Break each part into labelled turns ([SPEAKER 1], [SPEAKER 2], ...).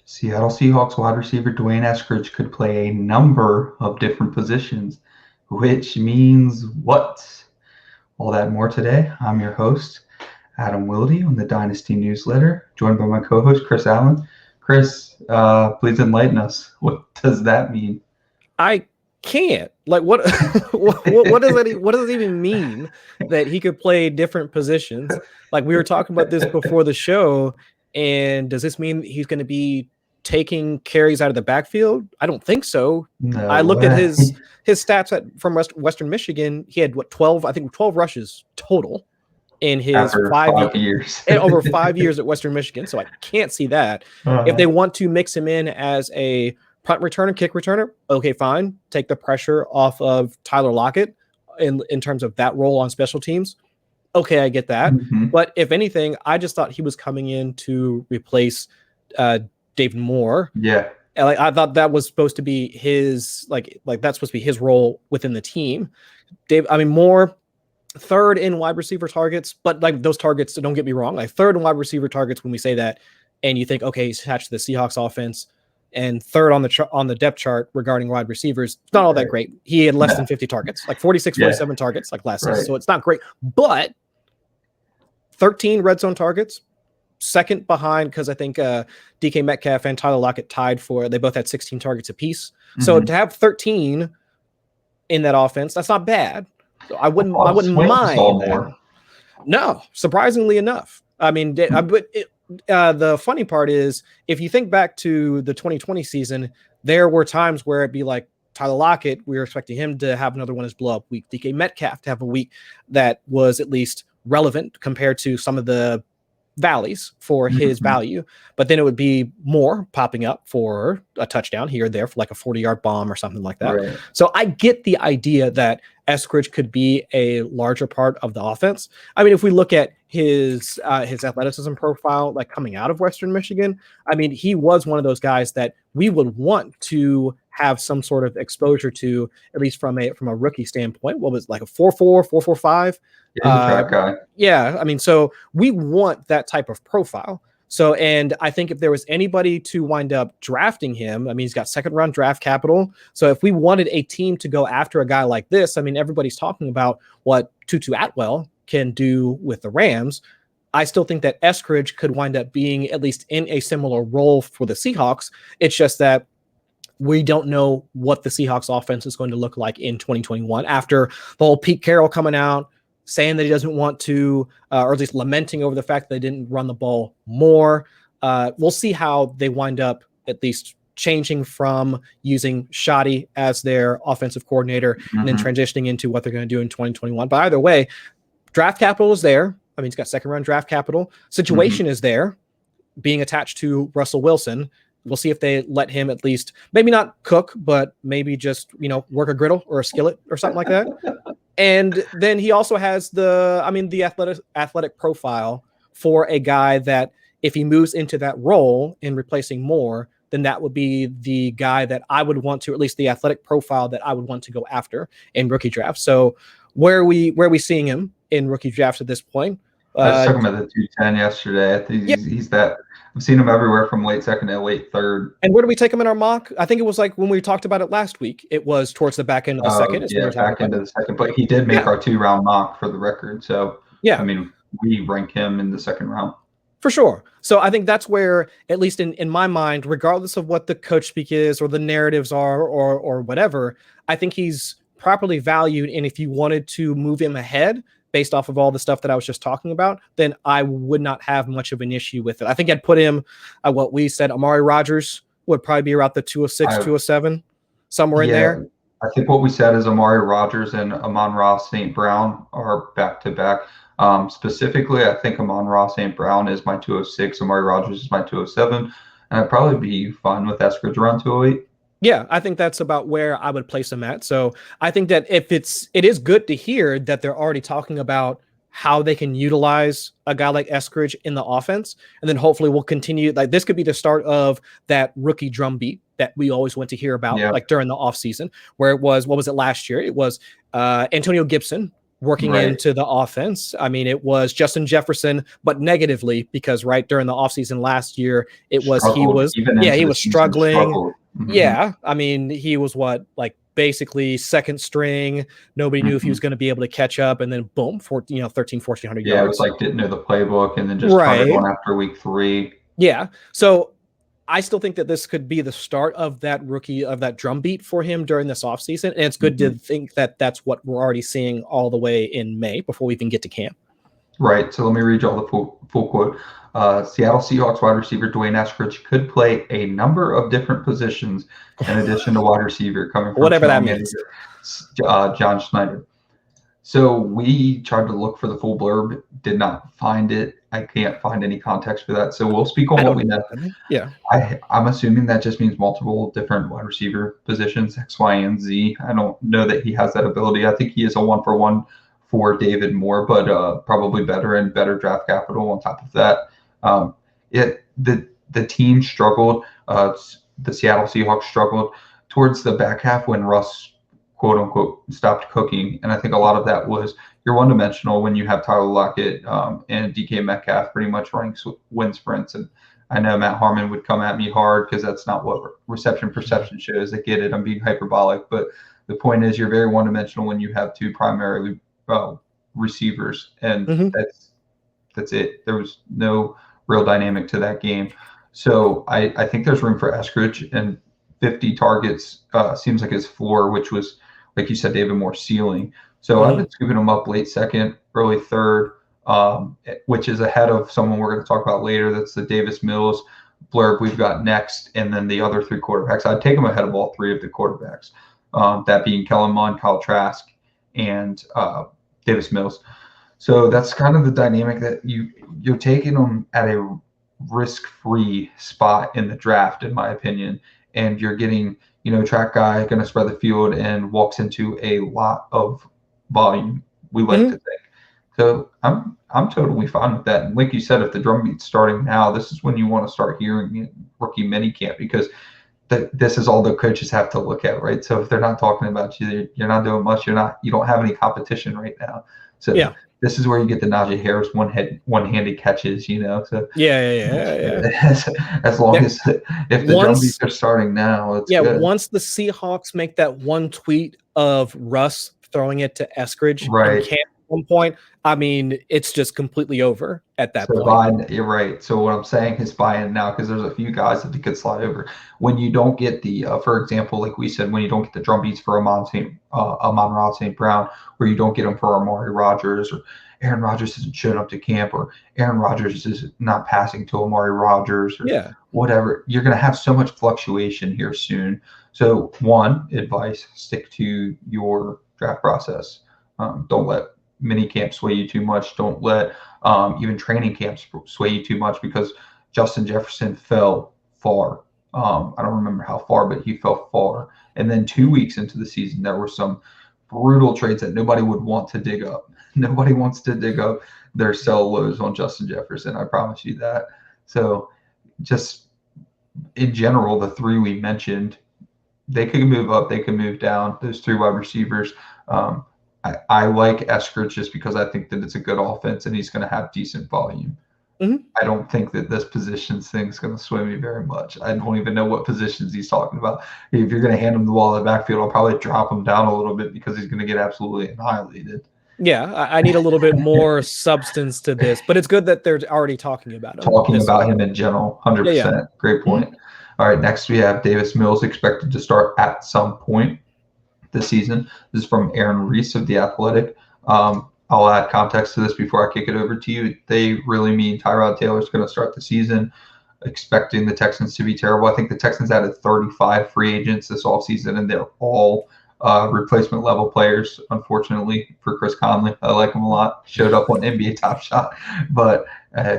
[SPEAKER 1] Seattle Seahawks wide receiver Dwayne Eskridge could play a number of different positions, which means what? All that more today. I'm your host, Adam Wilde on the Dynasty newsletter, joined by my co-host, Chris Allen. Chris, please enlighten us. What does that mean?
[SPEAKER 2] I can't. Like, what? What does that? What does it even mean that he could play different positions? Like, we were talking about this before the show, and does this mean he's going to be taking carries out of the backfield? I don't think so.
[SPEAKER 1] No
[SPEAKER 2] I looked at
[SPEAKER 1] way.
[SPEAKER 2] his stats from Western Michigan. He had 12? I think 12 rushes total in his
[SPEAKER 1] After 5 years.
[SPEAKER 2] over 5 years at Western Michigan. So I can't see that. If they want to mix him in as a punt returner, kick returner, okay, fine. Take the pressure off of Tyler Lockett in terms of that role on special teams. Okay, I get that.
[SPEAKER 1] Mm-hmm.
[SPEAKER 2] But if anything, I just thought he was coming in to replace David Moore.
[SPEAKER 1] Yeah.
[SPEAKER 2] And I thought that was supposed to be his like that's supposed to be his role within the team. Moore, third in wide receiver targets, but like those targets, don't get me wrong, like third in wide receiver targets when we say that, and you think, okay, he's attached to the Seahawks offense, and third on the depth chart regarding wide receivers, it's not all that great. He had less than 50 targets, like 46, 47 targets like last season, so it's not great, but 13 red zone targets, second behind, because I think DK Metcalf and Tyler Lockett tied for, they both had 16 targets apiece. So to have 13 in that offense, that's not bad. So I wouldn't mind that. No, surprisingly enough. I mean, but the funny part is, if you think back to the 2020 season, there were times where it'd be like Tyler Lockett, we were expecting him to have another one as blow up week. DK Metcalf to have a week that was at least relevant compared to some of the valleys for his value, but then it would be more popping up for a touchdown here or there for like a 40-yard bomb or something like that. Right. So I get the idea that Eskridge could be a larger part of the offense. I mean, if we look at his athleticism profile, like coming out of Western Michigan, I mean, he was one of those guys that we would want to have some sort of exposure to, at least from a rookie standpoint. What was it, like a 4.4, 4.45?
[SPEAKER 1] Track guy.
[SPEAKER 2] Yeah, I mean, so we want that type of profile. So, and I think if there was anybody to wind up drafting him, I mean, he's got second round draft capital. So if we wanted a team to go after a guy like this, I mean, everybody's talking about what Tutu Atwell can do with the Rams. I still think that Eskridge could wind up being at least in a similar role for the Seahawks. It's just that we don't know what the Seahawks offense is going to look like in 2021 after the whole Pete Carroll coming out, saying that he doesn't want to, or at least lamenting over the fact that they didn't run the ball more. We'll see how they wind up at least changing from using Shoddy as their offensive coordinator and then transitioning into what they're going to do in 2021. But either way, draft capital is there. I mean, he's got second round draft capital. Situation is there, being attached to Russell Wilson. We'll see if they let him at least, maybe not cook, but maybe just, work a griddle or a skillet or something like that. And then he also has the athletic profile for a guy that if he moves into that role in replacing Moore, then that would be the guy that I would want to, at least the athletic profile that I would want to go after in rookie drafts. So where are we seeing him in rookie drafts at this point?
[SPEAKER 1] I was talking about the 210 yesterday. I think he's that. I've seen him everywhere from late second to late third.
[SPEAKER 2] And where do we take him in our mock? I think it was like when we talked about it last week. It was towards the back end of the second.
[SPEAKER 1] Yeah, back end of the second. But he did make our 2-round mock for the record. So, yeah, I mean, we rank him in the second round.
[SPEAKER 2] For sure. So I think that's where, at least in my mind, regardless of what the coach speak is or the narratives are or whatever, I think he's properly valued. And if you wanted to move him ahead based off of all the stuff that I was just talking about, then I would not have much of an issue with it. I think I'd put him at what we said. Amari Rodgers would probably be around the 206, 207, somewhere in there.
[SPEAKER 1] I think what we said is Amari Rodgers and Amon-Ra St. Brown are back-to-back. Specifically, I think Amon-Ra St. Brown is my 206. Amari Rodgers is my 207. And I'd probably be fine with Eskridge around 208.
[SPEAKER 2] Yeah, I think that's about where I would place him at. So I think that it is good to hear that they're already talking about how they can utilize a guy like Eskridge in the offense. And then hopefully we'll continue. Like, this could be the start of that rookie drumbeat that we always went to hear about, like during the offseason, where it was, what was it last year? It was Antonio Gibson working into the offense. I mean, it was Justin Jefferson, but negatively, because right during the offseason last year, he was struggling.
[SPEAKER 1] Mm-hmm.
[SPEAKER 2] Yeah. I mean, he was basically second string. Nobody knew if he was going to be able to catch up, and then boom, 1,400 yards.
[SPEAKER 1] Yeah, it was like didn't know the playbook and then just started going after week 3.
[SPEAKER 2] Yeah. So I still think that this could be the start of that drumbeat for him during this offseason. And it's good to think that that's what we're already seeing all the way in May before we even get to camp.
[SPEAKER 1] Right. So let me read you all the full quote. Seattle Seahawks wide receiver Dwayne Eskridge could play a number of different positions in addition to wide receiver, coming from
[SPEAKER 2] whatever that means.
[SPEAKER 1] John Schneider. So we tried to look for the full blurb, did not find it. I can't find any context for that. So we'll speak on what we know.
[SPEAKER 2] Yeah.
[SPEAKER 1] I'm assuming that just means multiple different wide receiver positions, X, Y, and Z. I don't know that he has that ability. I think he is a 1-for-1 for David Moore, but probably better draft capital on top of that. The team struggled. The Seattle Seahawks struggled towards the back half when Russ, quote unquote, stopped cooking. And I think a lot of that was you're one-dimensional when you have Tyler Lockett and DK Metcalf pretty much running wind sprints. And I know Matt Harmon would come at me hard because that's not what reception perception shows. I get it. I'm being hyperbolic. But the point is you're very one-dimensional when you have 2 primarily receivers. And that's it. There was no real dynamic to that game. So I think there's room for Eskridge, and 50 targets seems like his floor, which was, like you said, David Moore's ceiling. So I've been scooping him up late second, early third, which is ahead of someone we're going to talk about later. That's the Davis Mills blurb we've got next, and then the other 3 quarterbacks. I'd take him ahead of all 3 of the quarterbacks, that being Kellen Mond, Kyle Trask, and Davis Mills. So that's kind of the dynamic that you're taking them at a risk-free spot in the draft, in my opinion, and you're getting, track guy going to spread the field and walks into a lot of volume, we like to think. So I'm totally fine with that. And like you said, if the drumbeat's starting now, this is when you want to start hearing rookie minicamp, because this is all the coaches have to look at, right? So if they're not talking about you, you're not doing much. You don't have any competition right now. So this is where you get the Najee Harris one-handed catches, So as long as if the drumbeats are starting now, it's good.
[SPEAKER 2] Once the Seahawks make that one tweet of Russ throwing it to Eskridge in camp at one point, I mean, it's just completely over at that point.
[SPEAKER 1] You're right. So what I'm saying is buy in now, because there's a few guys that could slide over. When you don't get the, for example, like we said, when you don't get the drumbeats for Amon-Ra St. Brown, or you don't get them for Amari Rodgers, or Aaron Rodgers isn't showing up to camp, or Aaron Rodgers is not passing to Amari Rodgers, or whatever, you're going to have so much fluctuation here soon. So one advice, stick to your draft process. Don't let mini camp sway you too much. Don't let even training camps sway you too much, because Justin Jefferson fell far. I don't remember how far, but he fell far. And then 2 weeks into the season, there were some brutal trades that nobody would want to dig up. Nobody wants to dig up their sell lows on Justin Jefferson. I promise you that. So just in general, the 3 we mentioned, they could move up, they could move down. Those 3 wide receivers. I like Eskridge just because I think that it's a good offense and he's going to have decent volume. I don't think that this positions thing is going to sway me very much. I don't even know what positions he's talking about. If you're going to hand him the ball in the backfield, I'll probably drop him down a little bit because he's going to get absolutely annihilated.
[SPEAKER 2] Yeah, I need a little bit more substance to this, but it's good that they're already talking about him.
[SPEAKER 1] Him in general, 100%. Yeah. Great point. All right, next we have Davis Mills expected to start at some point this season. This is from Aaron Reese of The Athletic. I'll add context to this before I kick it over to you. They really mean Tyrod Taylor's going to start the season, expecting the Texans to be terrible. I think the Texans added 35 free agents this offseason, and they're all replacement level players, unfortunately, for Chris Conley. I like him a lot. Showed up on NBA Top Shot. But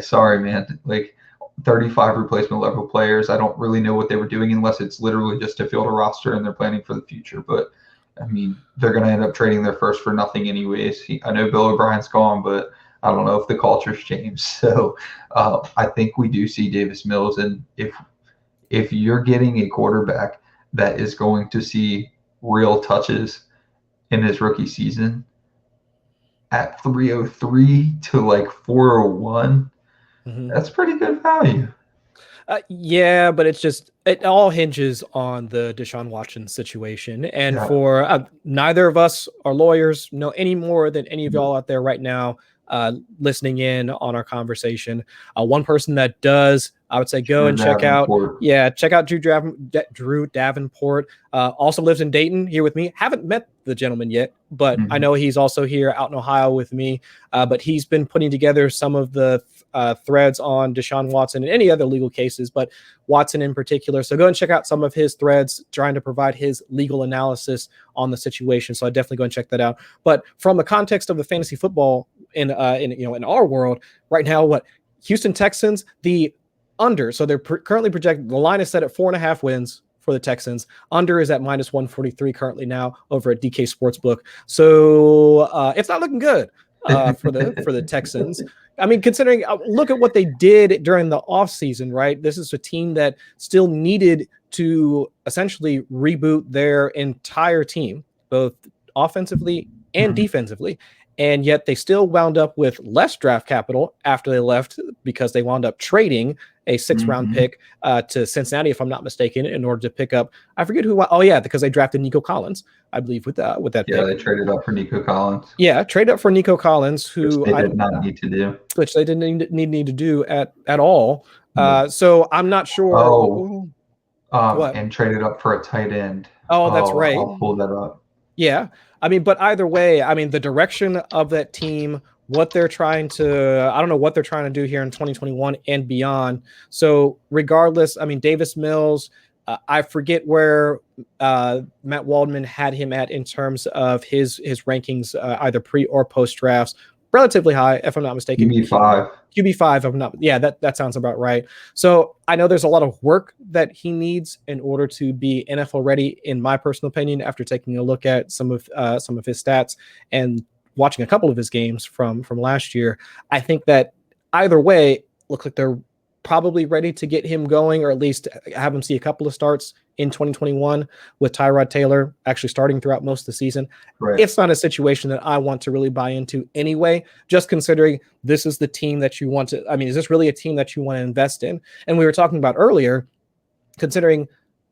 [SPEAKER 1] sorry, man. Like 35 replacement level players. I don't really know what they were doing unless it's literally just to field a roster and they're planning for the future. But I mean, they're going to end up trading their first for nothing anyways. I know Bill O'Brien's gone, but I don't know if the culture's changed. So I think we do see Davis Mills. And if you're getting a quarterback that is going to see real touches in his rookie season, at 303 to like 401. That's pretty good value.
[SPEAKER 2] Yeah, but it all hinges on the Deshaun Watson situation. And for neither of us are lawyers, know any more than any of y'all out there right now listening in on our conversation. One person that does, I would say, go and check out Drew Davenport. Also lives in Dayton here with me. Haven't met the gentleman yet, but I know he's also here out in Ohio with me. But he's been putting together some of the threads on Deshaun Watson and any other legal cases, but Watson in particular. So go and check out some of his threads trying to provide his legal analysis on the situation. So I definitely go and check that out. But from the context of the fantasy football in our world right now, Houston Texans, the under. So they're currently projected. The line is set at 4.5 wins for the Texans. Under is at -143 currently now over at DK Sportsbook. So it's not looking good for the Texans. I mean, considering look at what they did during the offseason, right? This is a team that still needed to essentially reboot their entire team, both offensively and defensively. And yet they still wound up with less draft capital after they left because they wound up trading a 6th-round pick to Cincinnati, if I'm not mistaken, in order to pick up, I forget who. Oh yeah, because they drafted Nico Collins, I believe, with that pick.
[SPEAKER 1] Yeah, they traded up for Nico Collins.
[SPEAKER 2] Yeah, trade up for Nico Collins, who
[SPEAKER 1] which they did not need to do.
[SPEAKER 2] Which they didn't need to do at all. So I'm not sure.
[SPEAKER 1] And traded up for a tight end.
[SPEAKER 2] Oh, that's right.
[SPEAKER 1] I'll pull that up.
[SPEAKER 2] Yeah, I mean, but either way, I mean, the direction of that team, what they're trying to, I don't know what they're trying to do here in 2021 and beyond. So regardless, I mean, Davis Mills, I forget where Matt Waldman had him at in terms of his rankings, either pre or post drafts. Relatively high, if I'm not mistaken. QB5, I'm not. Yeah, that sounds about right. So I know there's a lot of work that he needs in order to be NFL ready, in my personal opinion. After taking a look at some of his stats and watching a couple of his games from last year, I think that either way, looks like they're probably ready to get him going, or at least have him see a couple of starts in 2021 with Tyrod Taylor actually starting throughout most of the season. Right. It's not a situation that I want to really buy into anyway, just considering this is the team that you want to, I mean, is this really a team that you want to invest in? And we were talking about earlier, considering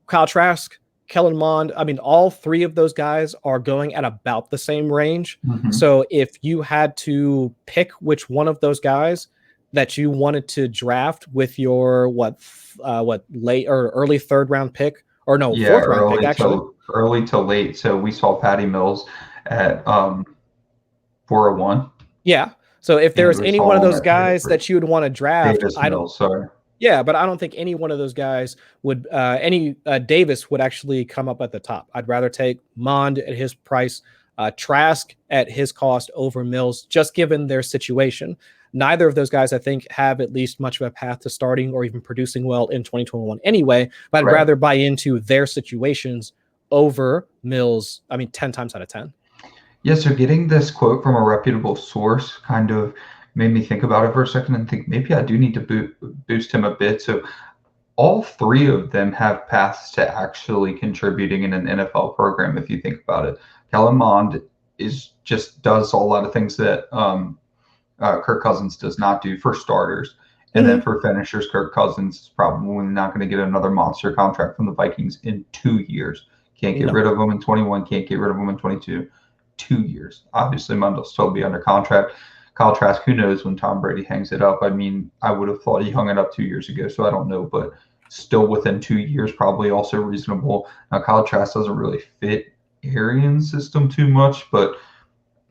[SPEAKER 2] Kyle Trask, Kellen Mond, I mean, all three of those guys are going at about the same range. So if you had to pick which one of those guys that you wanted to draft with your late or early 3rd round pick, or no, 4th round pick actually,
[SPEAKER 1] early to late. So we saw Patty Mills at 401.
[SPEAKER 2] Yeah. So if there's any one of those guys that you would want to draft, yeah, but I don't think any one of those guys would Davis would actually come up at the top. I'd rather take Mond at his price, Trask at his cost over Mills, just given their situation. Neither of those guys, I think, have at least much of a path to starting or even producing well in 2021 anyway, but I'd rather buy into their situations over Mills, 10 times out of 10.
[SPEAKER 1] Yeah, so getting this quote from a reputable source kind of made me think about it for a second and think maybe I do need to boost him a bit. So all three of them have paths to actually contributing in an NFL program, if you think about it. Kellen Mond does a lot of things that Kirk Cousins does not do, for starters. And then for finishers, Kirk Cousins is probably not going to get another monster contract from the Vikings in 2 years. Can't get rid of him in 21, can't get rid of him in 22. 2 years. Obviously, Mond will still be under contract. Kyle Trask, who knows when Tom Brady hangs it up? I mean, I would have thought he hung it up 2 years ago, so I don't know, but still within 2 years, probably also reasonable. Now, Kyle Trask doesn't really fit Arians' system too much, but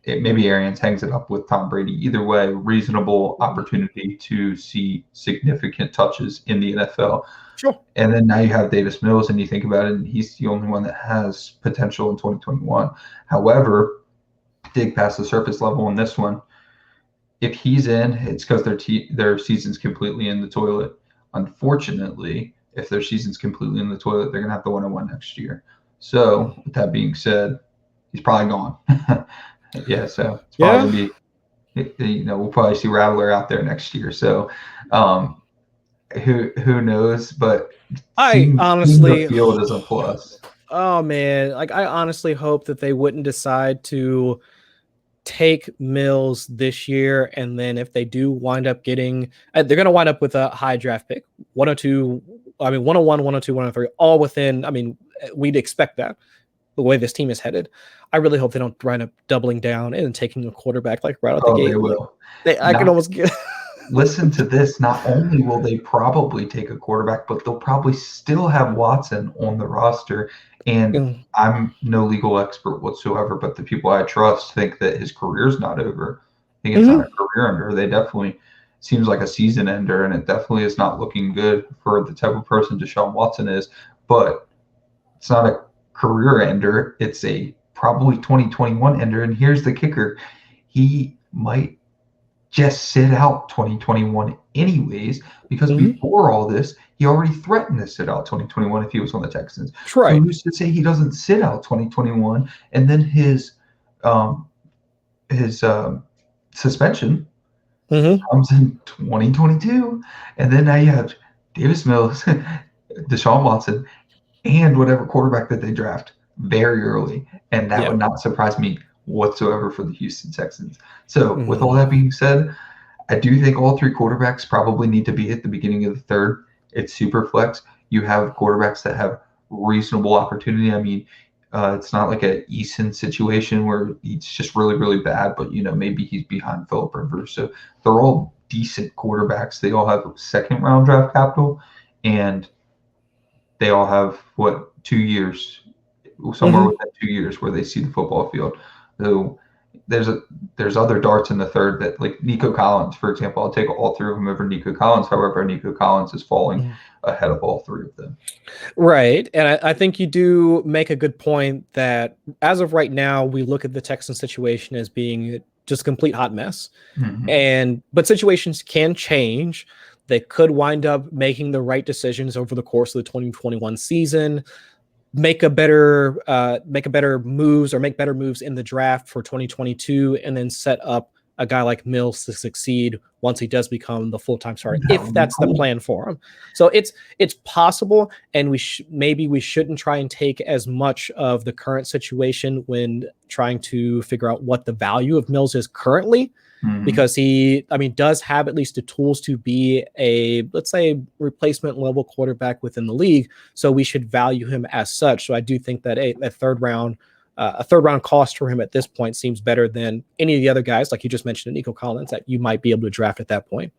[SPEAKER 1] maybe Arians hangs it up with Tom Brady. Either way, reasonable opportunity to see significant touches in the NFL.
[SPEAKER 2] Sure.
[SPEAKER 1] And then now you have Davis Mills, and you think about it, and he's the only one that has potential in 2021. However, dig past the surface level on this one. If he's in, it's because their season's completely in the toilet. Unfortunately, if their season's completely in the toilet, they're going to have to win one next year. So with that being said, he's probably gone. Yeah, so it's probably going to be, we'll probably see Rattler out there next year. So who knows? But
[SPEAKER 2] I honestly,
[SPEAKER 1] the field is a plus.
[SPEAKER 2] Oh man, I honestly hope that they wouldn't decide to take Mills this year, and then if they do wind up getting, they're going to wind up with a high draft pick, 102, 101, 102, 103, all within, we'd expect that the way this team is headed. I really hope they don't wind up doubling down and taking a quarterback like right out the gate.
[SPEAKER 1] They will.
[SPEAKER 2] I can almost get.
[SPEAKER 1] Listen to this. Not only will they probably take a quarterback, but they'll probably still have Watson on the roster. And I'm no legal expert whatsoever, but the people I trust think that his career's not over. I think it's not a career ender. They definitely seems like a season ender, and it definitely is not looking good for the type of person Deshaun Watson is. But it's not a career ender. It's a probably 2021 ender. And here's the kicker. He might just sit out 2021 anyways, because before all this, he already threatened to sit out 2021 if he was on the Texans.
[SPEAKER 2] Right.
[SPEAKER 1] So who's to say he doesn't sit out 2021, and then his suspension comes in 2022, and then now you have Davis Mills, Deshaun Watson, and whatever quarterback that they draft very early, and that would not surprise me whatsoever for the Houston Texans. So with all that being said, I do think all three quarterbacks probably need to be at the beginning of the third. It's super flex. You have quarterbacks that have reasonable opportunity. It's not like an Eason situation where he's just really, really bad, but maybe he's behind Philip Rivers. So they're all decent quarterbacks. They all have second round draft capital, and they all have 2 years, somewhere within 2 years where they see the football field. So there's other darts in the third that, like Nico Collins, for example, I'll take all three of them over Nico Collins. However, Nico Collins is falling ahead of all three of them.
[SPEAKER 2] Right. And I think you do make a good point that as of right now, we look at the Texans situation as being just a complete hot mess. But situations can change. They could wind up making the right decisions over the course of the 2021 season. Make better moves in the draft for 2022, and then set up a guy like Mills to succeed once he does become the full-time starter, if that's the plan for him. So it's possible, and maybe we shouldn't try and take as much of the current situation when trying to figure out what the value of Mills is currently, because he does have at least the tools to be a, let's say, replacement level quarterback within the league. So we should value him as such. So I do think that a third round cost for him at this point seems better than any of the other guys, like you just mentioned, Nico Collins, that you might be able to draft at that point.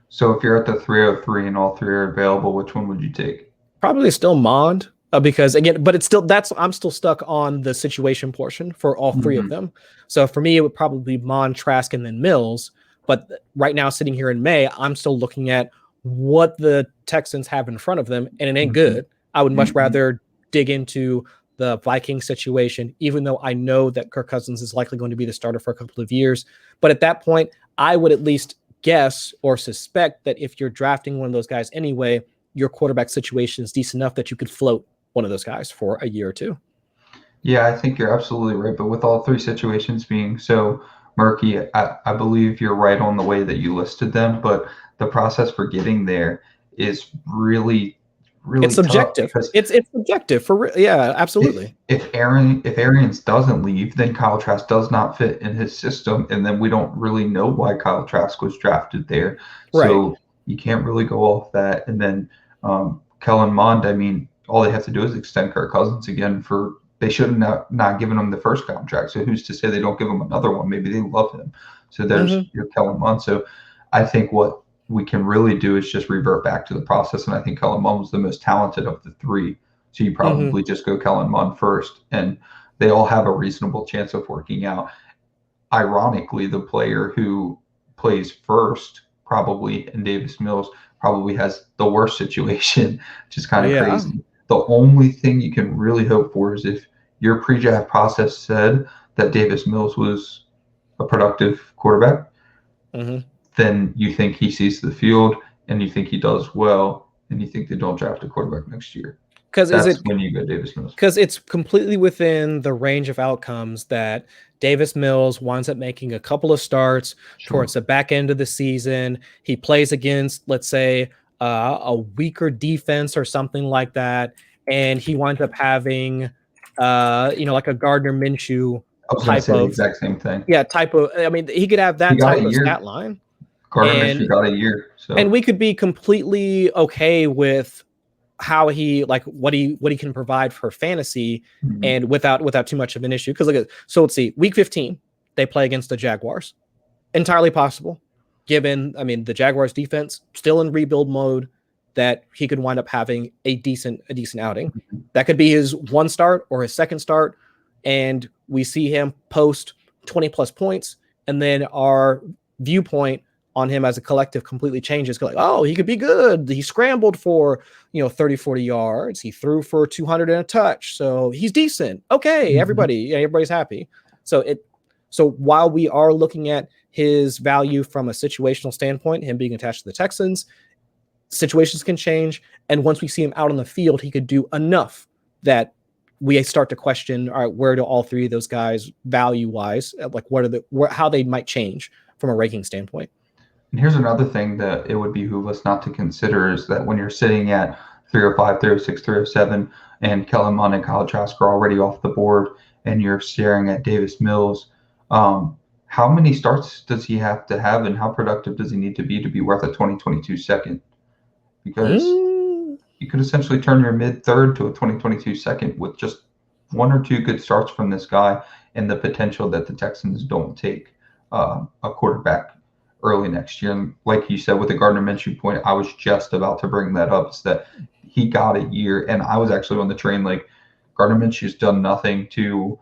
[SPEAKER 1] So if you're at the 303 and all three are available, which one would you take?
[SPEAKER 2] Probably still Mond. Because again, but it's still, I'm still stuck on the situation portion for all three of them. So for me, it would probably be Mond, Trask, and then Mills. But right now, sitting here in May, I'm still looking at what the Texans have in front of them, and it ain't good. I would much rather dig into the Vikings situation, even though I know that Kirk Cousins is likely going to be the starter for a couple of years. But at that point, I would at least guess or suspect that if you're drafting one of those guys anyway, your quarterback situation is decent enough that you could float one of those guys for a year or two.
[SPEAKER 1] Yeah, I think you're absolutely right. But with all three situations being so murky, I believe you're right on the way that you listed them. But the process for getting there is really
[SPEAKER 2] it's subjective. It's subjective for absolutely.
[SPEAKER 1] If Arians doesn't leave, then Kyle Trask does not fit in his system, and then we don't really know why Kyle Trask was drafted there.
[SPEAKER 2] Right.
[SPEAKER 1] So you can't really go off that. And then Kellen Mond, all they have to do is extend Kirk Cousins again. They should have not given him the first contract. So who's to say they don't give him another one? Maybe they love him. So there's your Kellen Mond. So I think what we can really do is just revert back to the process. And I think Kellen Mond was the most talented of the three. So you probably just go Kellen Mond first. And they all have a reasonable chance of working out. Ironically, the player who plays first probably in Davis Mills probably has the worst situation, which is kind of crazy. The only thing you can really hope for is if your pre-draft process said that Davis Mills was a productive quarterback, then you think he sees the field and you think he does well, and you think they don't draft a quarterback next year. Because when you go Davis Mills.
[SPEAKER 2] Because it's completely within the range of outcomes that Davis Mills winds up making a couple of starts towards the back end of the season. He plays against, let's say, a weaker defense or something like that, and he winds up having like a Gardner Minshew
[SPEAKER 1] I was going to
[SPEAKER 2] type
[SPEAKER 1] say the
[SPEAKER 2] of
[SPEAKER 1] exact same thing.
[SPEAKER 2] type of. I mean, he could have that type of stat line.
[SPEAKER 1] Gardner Minshew got a year,
[SPEAKER 2] and we could be completely okay with how he what he can provide for fantasy, and without too much of an issue. Because let's see, week 15 they play against the Jaguars. Entirely possible, given the Jaguars defense still in rebuild mode, that he could wind up having a decent outing. That could be his one start or his second start, and we see him post 20 plus points, and then our viewpoint on him as a collective completely changes. Like, oh, he could be good. He scrambled for 30, 40 yards. He threw for 200 and a touch, so he's decent. Okay, everybody's happy. So while we are looking at his value from a situational standpoint, him being attached to the Texans, situations can change. And once we see him out on the field, he could do enough that we start to question, all right, where do all three of those guys value wise, how they might change from a ranking standpoint.
[SPEAKER 1] And here's another thing that it would behoove us not to consider is that when you're sitting at 305, 306, 307, and Kellen Mond and Kyle Trask are already off the board, and you're staring at Davis Mills, how many starts does he have to have, and how productive does he need to be worth a 2022 second? Because you could essentially turn your mid-third to a 2022 second with just one or two good starts from this guy, and the potential that the Texans don't take a quarterback early next year. And like you said, with the Gardner Minshew point, I was just about to bring that up, is that he got a year, and I was actually on the train like Gardner Minshew's done nothing to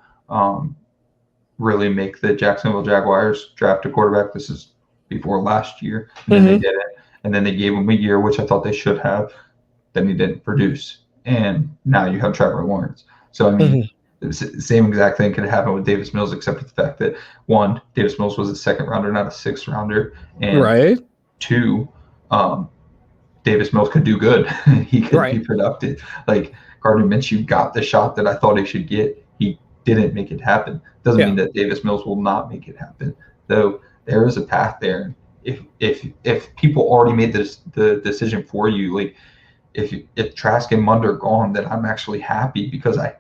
[SPEAKER 1] really make the Jacksonville Jaguars draft a quarterback. This is before last year, and then they did it, and then they gave him a year, which I thought they should have. Then he didn't produce, and now you have Trevor Lawrence. So the same exact thing could happen with Davis Mills, except for the fact that one, Davis Mills was a second rounder, not a sixth rounder, and two, Davis Mills could do good. He could be productive. Like Gardner Minshew got the shot that I thought he should get. He didn't make it happen. Doesn't mean that Davis Mills will not make it happen. Though there is a path there. If people already made the decision for you, like if Trask and Mond are gone, then I'm actually happy because I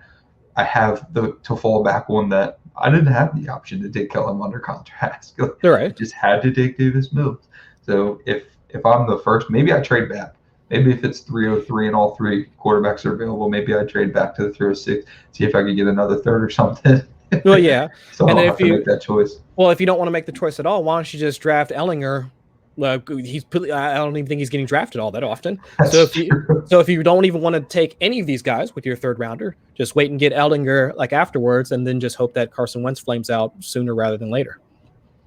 [SPEAKER 1] have to fall back on that. I didn't have the option to take Kellen Mond or Kyle Trask. I just had to take Davis Mills. So if I'm the first, maybe I trade back. Maybe if it's 303 and all three quarterbacks are available, maybe I trade back to the 306, see if I could get another third or something.
[SPEAKER 2] Well, yeah.
[SPEAKER 1] So I'll have to make that choice.
[SPEAKER 2] Well, if you don't want to make the choice at all, why don't you just draft Ellinger? I don't even think he's getting drafted all that often. So if you don't even want to take any of these guys with your third rounder, just wait and get Ellinger afterwards, and then just hope that Carson Wentz flames out sooner rather than later.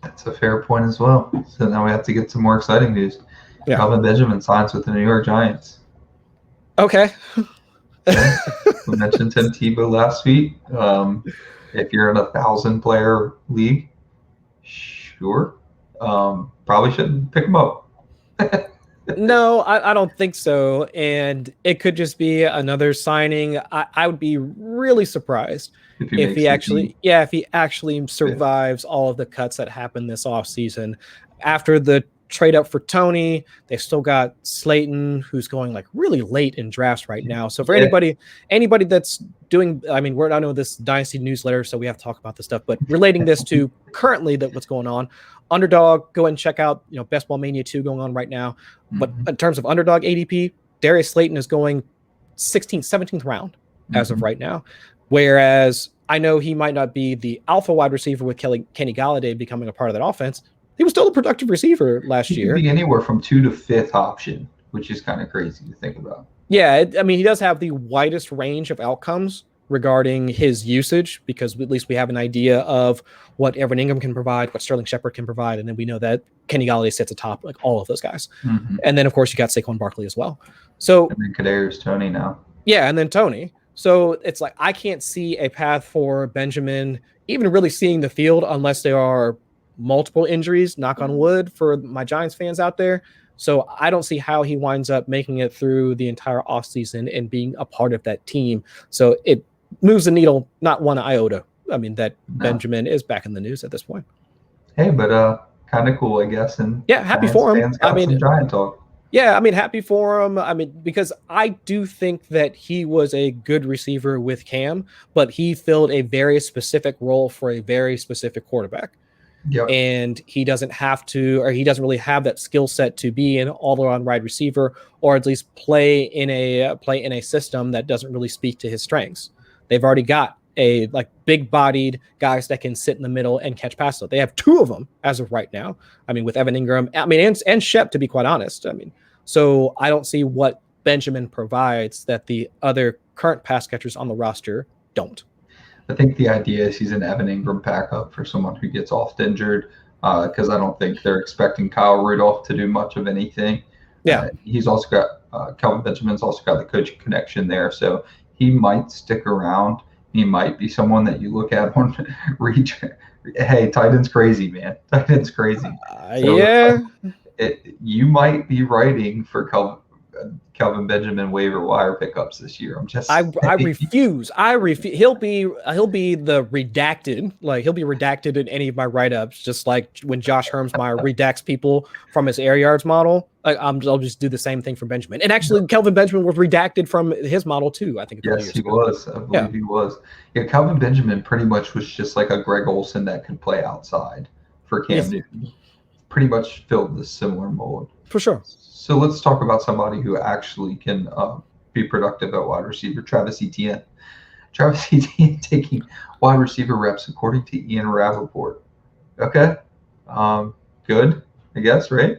[SPEAKER 1] That's a fair point as well. So now we have to get some more exciting news. Yeah. Kelvin Benjamin signs with the New York Giants.
[SPEAKER 2] Okay.
[SPEAKER 1] We mentioned Tim Tebow last week. If you're in a 1,000-player league, sure. Probably shouldn't pick him up.
[SPEAKER 2] No, I don't think so. And it could just be another signing. I would be really surprised if he actually survives all of the cuts that happened this offseason. After the trade up for Tony, they've still got Slayton, who's going really late in drafts right now. So for anybody that's doing, I know this Dynasty newsletter, so we have to talk about this stuff, but relating this to currently what's going on, Underdog, go and check out, Best Ball Mania 2 going on right now. But in terms of Underdog ADP, Darius Slayton is going 16th, 17th round as of right now. Whereas I know he might not be the alpha wide receiver with Kenny Galladay becoming a part of that offense. He was still a productive receiver last year.
[SPEAKER 1] He could be anywhere from 2 to 5th option, which is kind of crazy to think about.
[SPEAKER 2] Yeah, he does have the widest range of outcomes regarding his usage, because at least we have an idea of what Evan Ingram can provide, what Sterling Shepard can provide, and then we know that Kenny Galladay sits atop all of those guys. And then, of course, you got Saquon Barkley as well. So,
[SPEAKER 1] and then Kadarius Toney now.
[SPEAKER 2] Yeah, and then Tony. So it's I can't see a path for Benjamin even really seeing the field unless there are multiple injuries, knock on wood, for my Giants fans out there. So I don't see how he winds up making it through the entire offseason and being a part of that team. So it moves the needle not one iota. Benjamin is back in the news at this point.
[SPEAKER 1] Hey, but kind of cool, I guess. And
[SPEAKER 2] yeah, happy for him.
[SPEAKER 1] Some Giant talk.
[SPEAKER 2] Yeah, I mean, happy for him. I mean, because I do think that he was a good receiver with Cam, but he filled a very specific role for a very specific quarterback.
[SPEAKER 1] Yep.
[SPEAKER 2] And he doesn't have to, or he doesn't really have that skill set to be an all-around wide receiver, or at least play in a system that doesn't really speak to his strengths. They've already got a like big-bodied guys that can sit in the middle and catch passes. They have two of them as of right now. I mean, with Evan Ingram, I mean, and Shep, to be quite honest. I mean, so I don't see what Benjamin provides that the other current pass catchers on the roster don't.
[SPEAKER 1] I think the idea is he's an Evan Ingram backup for someone who gets oft injured, because I don't think they're expecting Kyle Rudolph to do much of anything.
[SPEAKER 2] Yeah.
[SPEAKER 1] He's also got Kelvin Benjamin's also got the coaching connection there, so he might stick around. He might be someone that you look at on reach. Hey, tight end's crazy, man. Tight end's crazy. So,
[SPEAKER 2] Yeah.
[SPEAKER 1] You might be writing for Kelvin Benjamin waiver wire pickups this year.
[SPEAKER 2] I refuse. He'll be the redacted. Like he'll be redacted in any of my write-ups, just like when Josh Hermsmeyer redacts people from his air yards model. I'll just do the same thing for Benjamin. And actually, Kelvin Benjamin was redacted from his model too. I think.
[SPEAKER 1] Yes, he was. I believe he was. Yeah, Kelvin Benjamin pretty much was just like a Greg Olsen that could play outside for Cam Newton. Pretty much filled this similar mold.
[SPEAKER 2] For sure.
[SPEAKER 1] So let's talk about somebody who actually can be productive at wide receiver, Travis Etienne. Travis Etienne taking wide receiver reps according to Ian Rappaport. Okay, good, I guess, right?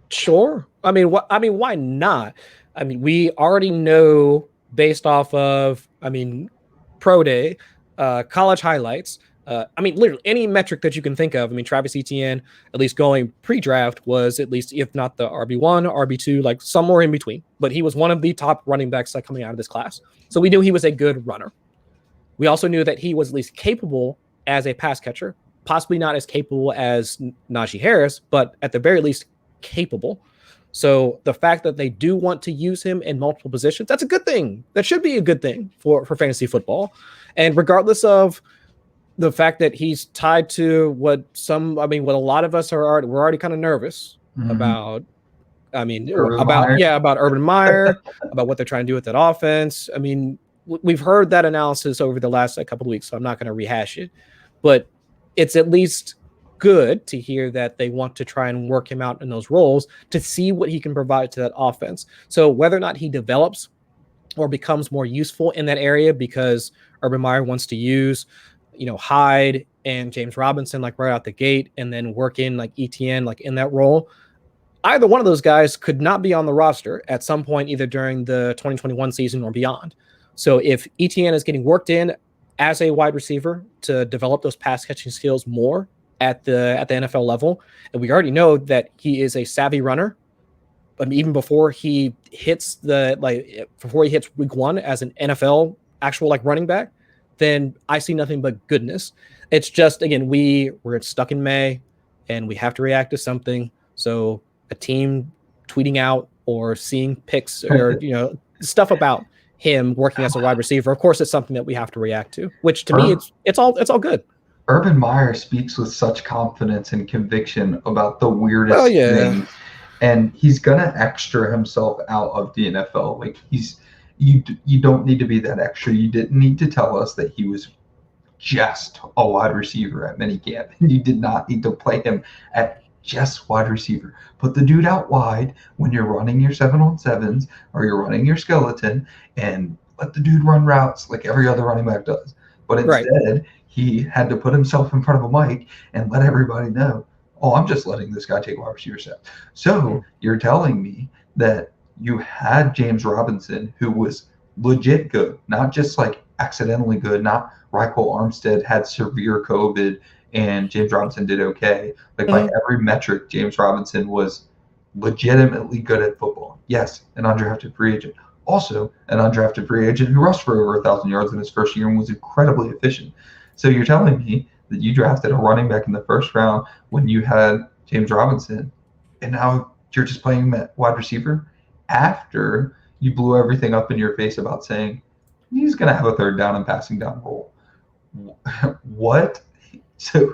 [SPEAKER 2] Sure. I mean, why not? I mean, we already know based off of, pro day, college highlights. I mean, literally any metric that you can think of. I mean, Travis Etienne, at least going pre-draft, was at least, if not the RB1, RB2, like somewhere in between. But he was one of the top running backs coming out of this class. So we knew he was a good runner. We also knew that he was at least capable as a pass catcher, possibly not as capable as Najee Harris, but at the very least capable. So the fact that they do want to use him in multiple positions, that's a good thing. That should be a good thing for fantasy football. And regardless of the fact that he's tied to what a lot of us we're already kind of nervous about. I mean, about Urban Meyer, about what they're trying to do with that offense. I mean, we've heard that analysis over the last couple of weeks, so I'm not going to rehash it, but it's at least good to hear that they want to try and work him out in those roles to see what he can provide to that offense. So whether or not he develops or becomes more useful in that area because Urban Meyer wants to use Hyde and James Robinson like right out the gate and then work in like Etienne like in that role. Either one of those guys could not be on the roster at some point, either during the 2021 season or beyond. So if Etienne is getting worked in as a wide receiver to develop those pass catching skills more at the NFL level, and we already know that he is a savvy runner, but even before he hits week one as an NFL actual like running back, then I see nothing but goodness. It's just, again, we're stuck in May and we have to react to something. So a team tweeting out or seeing pics or, stuff about him working as a wide receiver, of course, it's something that we have to react to, which to me, it's all good.
[SPEAKER 1] Urban Meyer speaks with such confidence and conviction about the weirdest things, and he's going to extra himself out of the NFL. Like you don't need to be that extra. You didn't need to tell us that he was just a wide receiver at minicamp. You did not need to play him at just wide receiver. Put the dude out wide when you're running your 7-on-7s or you're running your skeleton, and let the dude run routes like every other running back does. But instead, he had to put himself in front of a mic and let everybody know, oh, I'm just letting this guy take wide receiver steps. So you're telling me that you had James Robinson, who was legit good, not just like accidentally good, not Reichel Armstead had severe COVID and James Robinson did okay. Like by every metric, James Robinson was legitimately good at football. Yes, an undrafted free agent. Also, an undrafted free agent who rushed for over 1,000 yards in his first year and was incredibly efficient. So you're telling me that you drafted a running back in the first round when you had James Robinson, and now you're just playing him at wide receiver after you blew everything up in your face about saying he's going to have a third down and passing down role. What? So,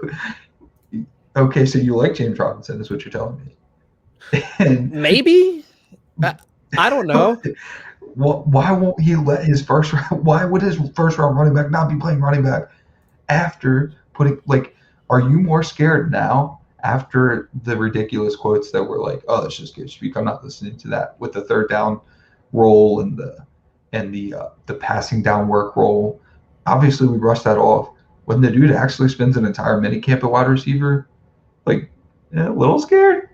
[SPEAKER 1] okay, so you like James Robinson is what you're telling me.
[SPEAKER 2] And maybe. I don't know.
[SPEAKER 1] Why won't he let his first round? Why would his first round running back not be playing running back after putting Are you more scared now after the ridiculous quotes that were like, "Oh, that's just good speak"? I'm not listening to that with the third down roll and the passing down work roll. Obviously, we brushed that off. When the dude actually spends an entire minicamp at wide receiver, a little scared.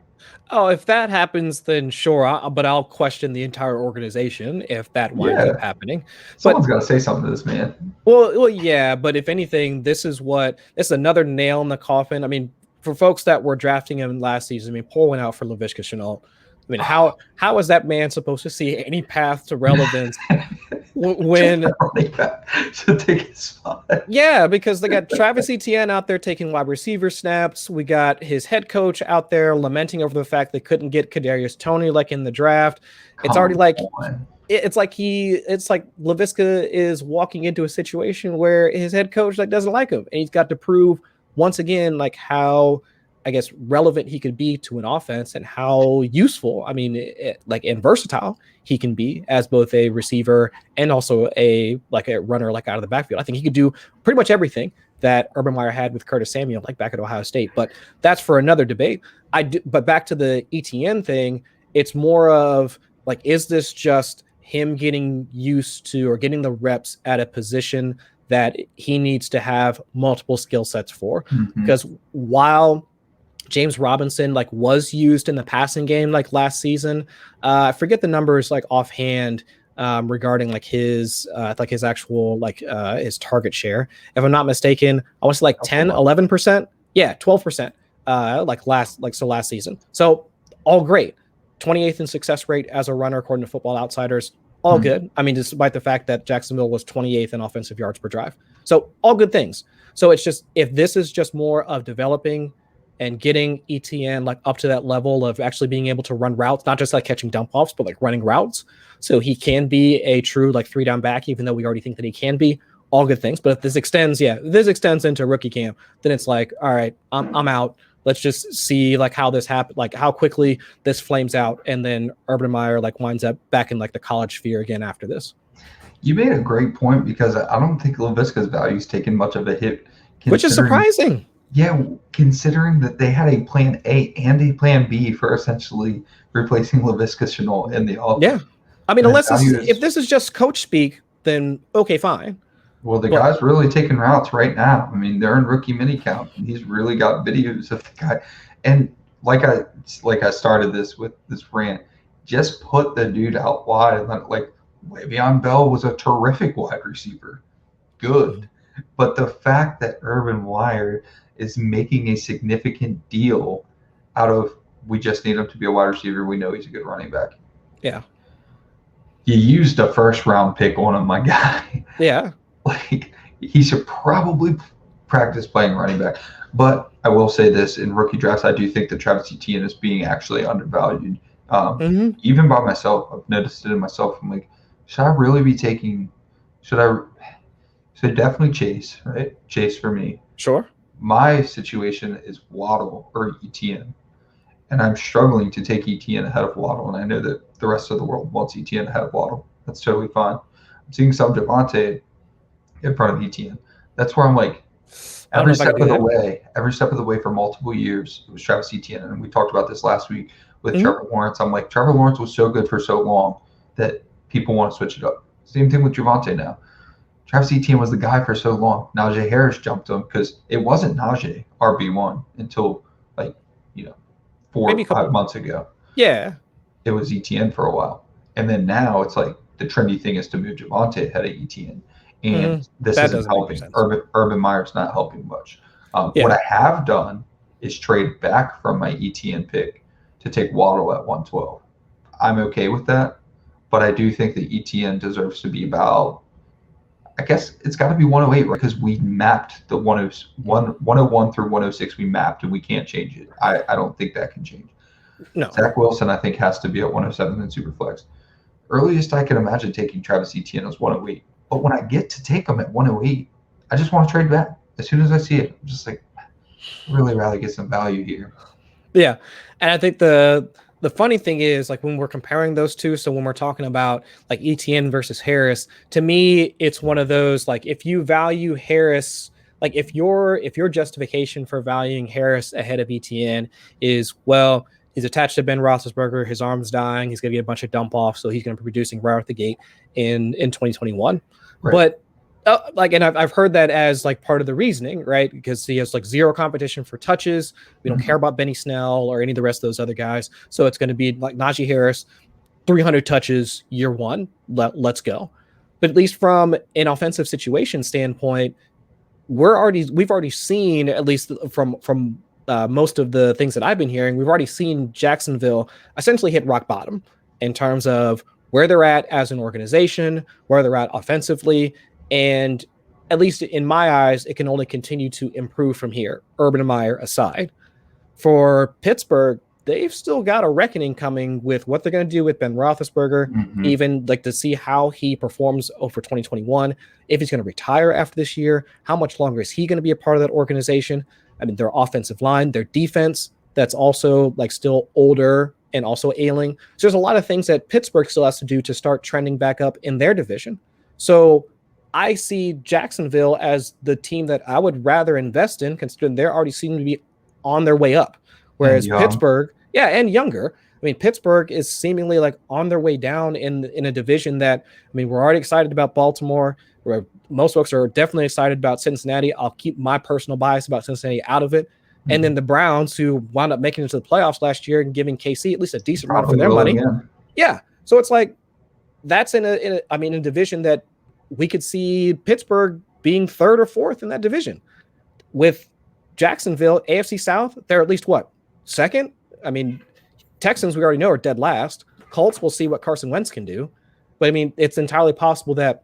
[SPEAKER 2] Oh, if that happens, then sure. But I'll question the entire organization if that winds up happening.
[SPEAKER 1] Someone's got to say something to this man.
[SPEAKER 2] Well, yeah. But if anything, this is another nail in the coffin. I mean, for folks that were drafting him last season, I mean, Paul went out for Laviska Shenault. I mean, how is that man supposed to see any path to relevance when
[SPEAKER 1] to take his spot?
[SPEAKER 2] Yeah, because they got Travis Etienne out there taking wide receiver snaps. We got his head coach out there lamenting over the fact they couldn't get Kadarius Toney in the draft. It's already it's like Laviska is walking into a situation where his head coach doesn't like him, and he's got to prove once again how, I guess, relevant he could be to an offense and how useful, and versatile he can be as both a receiver and also a runner out of the backfield. I think he could do pretty much everything that Urban Meyer had with Curtis Samuel back at Ohio State, but that's for another debate. But back to the ETN thing, it's more of is this just him getting used to or getting the reps at a position that he needs to have multiple skill sets for? Mm-hmm. Because while James Robinson was used in the passing game last season, I forget the numbers offhand regarding his actual his target share. If I'm not mistaken, I want to say 10, 11%. Yeah, 12%. Last season. So all great. 28th in success rate as a runner according to Football Outsiders. All good. I mean, despite the fact that Jacksonville was 28th in offensive yards per drive. So all good things. So it's just, if this is just more of developing and getting ETN up to that level of actually being able to run routes, not just catching dump offs, but running routes, so he can be a true 3-down back, even though we already think that he can be. All good things. But if this extends into rookie camp, then it's all right, I'm out. Let's just see how this happens, how quickly this flames out, and then Urban Meyer winds up back in the college sphere again after this.
[SPEAKER 1] You made a great point, because I don't think Laviska's value's taken much of a hit,
[SPEAKER 2] which is surprising.
[SPEAKER 1] Yeah, considering that they had a plan A and a plan B for essentially replacing Laviska Shenault in the offense.
[SPEAKER 2] Yeah, I mean, if this is just coach speak, then okay, fine.
[SPEAKER 1] Well, the guy's really taking routes right now. I mean, they're in rookie mini count, and he's really got videos of the guy. And I started this with this rant, just put the dude out wide. And Le'Veon Bell was a terrific wide receiver, good. But the fact that Urban Meyer is making a significant deal out of, we just need him to be a wide receiver, we know he's a good running back.
[SPEAKER 2] Yeah.
[SPEAKER 1] You used a first round pick on him, my guy.
[SPEAKER 2] Yeah.
[SPEAKER 1] He should probably practice playing running back. But I will say this, in rookie drafts, I do think that Travis Etienne is being actually undervalued. Even by myself, I've noticed it in myself. I'm should I really be taking, should definitely Chase, right? Chase for me.
[SPEAKER 2] Sure.
[SPEAKER 1] My situation is Waddle or Etienne. And I'm struggling to take Etienne ahead of Waddle. And I know that the rest of the world wants Etienne ahead of Waddle. That's totally fine. I'm seeing some Javonte in front of Etienne. That's where I'm every step of the way for multiple years, it was Travis Etienne. And we talked about this last week with Trevor Lawrence. I'm Trevor Lawrence was so good for so long that people want to switch it up. Same thing with Javonte now. Travis Etienne was the guy for so long. Najee Harris jumped him because it wasn't Najee RB1 until 4 or 5 months ago.
[SPEAKER 2] Yeah.
[SPEAKER 1] It was Etienne for a while. And then now it's the trendy thing is to move Javonte ahead of Etienne. And this isn't helping. Urban Meyer's not helping much. What I have done is trade back from my Etienne pick to take Waddle at 112. I'm okay with that, but I do think that Etienne deserves to be about, I guess it's got to be 108, right? Because we mapped the 101 through 106 we mapped, and we can't change it. I don't think that can change.
[SPEAKER 2] No.
[SPEAKER 1] Zach Wilson, I think, has to be at 107 in Superflex. Earliest I can imagine taking Travis Etienne is 108. But when I get to take him at 108, I just want to trade back. As soon as I see it, I'm just I'd really rather get some value here.
[SPEAKER 2] Yeah. And I think the the funny thing is, like when we're comparing those two, so when we're talking about like Etienne versus Harris, to me, it's one of those like if you value Harris, like if your justification for valuing Harris ahead of Etienne is, well, he's attached to Ben Roethlisberger, his arm's dying, he's gonna get a bunch of dump off, so he's gonna be producing right out the gate in 2021.
[SPEAKER 1] Right.
[SPEAKER 2] But like, and I've heard that as like part of the reasoning, right? Because he has like zero competition for touches. We don't care about Benny Snell or any of the rest of those other guys. So it's going to be like Najee Harris, 300 touches year one. Let's go. But at least from an offensive situation standpoint, we've already seen, at least from most of the things that I've been hearing, we've already seen Jacksonville essentially hit rock bottom in terms of where they're at as an organization, where they're at offensively. And at least in my eyes, it can only continue to improve from here, Urban Meyer aside. For Pittsburgh, they've still got a reckoning coming with what they're going to do with Ben Roethlisberger, even like to see how he performs over 2021, if he's going to retire after this year, how much longer is he going to be a part of that organization? I mean, their offensive line, their defense, that's also like still older and also ailing. So there's a lot of things that Pittsburgh still has to do to start trending back up in their division. So I see Jacksonville as the team that I would rather invest in, considering they're already seem to be on their way up. Whereas Pittsburgh, and younger. I mean, Pittsburgh is seemingly like on their way down in a division that, I mean, we're already excited about Baltimore. Where most folks are definitely excited about Cincinnati. I'll keep my personal bias about Cincinnati out of it. And then the Browns, who wound up making it to the playoffs last year and giving KC at least a decent run for their money. Again. Yeah. So it's like, that's in a division that we could see Pittsburgh being third or fourth in that division. With Jacksonville, AFC South, they're at least what? Second? I mean, Texans, we already know, are dead last. Colts, we'll see what Carson Wentz can do. But I mean, it's entirely possible that